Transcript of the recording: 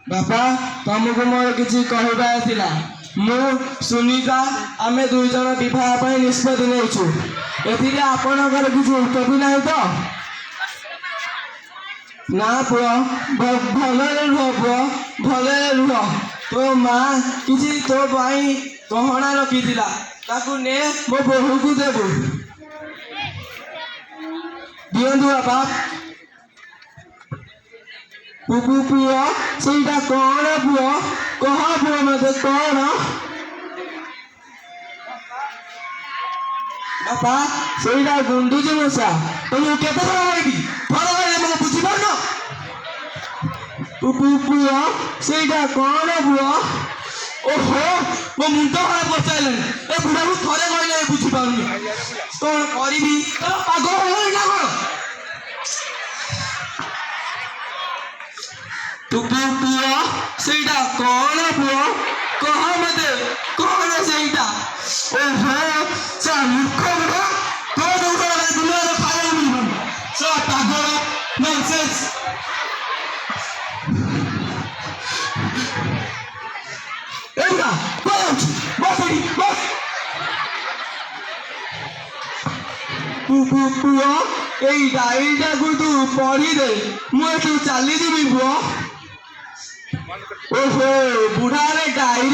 बापा तुमको मोर किसी कहवा आसिला मु सुनीता आमे दुई जन विवाह निष्पत्ति नहीं एथिरे आपणकर किसी उत्पत्ति ना तो ना पुओ भले रुह पुओ भले रुह तो माँ किसी तो भाई गहना रखी ने मो बोहू को देबू दियंतु बापा पुपु पुओ सेटा कौन पुओ कह पुओ मत कौन बापा सेटा गुंडुची मशा तुम केते थर मैं बुझी पार पुपु पुओ सेटा कौन पुओ ओहो मो मुंड खराब कर सारे ए बुढ़ा को थरे कहले बुझी पारुनी कौन करी पागल हो ना कौन पुपु पुओ सेटा कौन पुओ कह मत कौन सेटा ओहो चा मूर्ख बुढ़ा तो दूसरा दुनिया में खाया मिलबन चा पागल नॉनसेंस एरा बस पुपु पुओ एई डायरीटा को तू पढ़ी दे मु तू चली जीवी पुओ ओहो बुढ़ा रे डायरी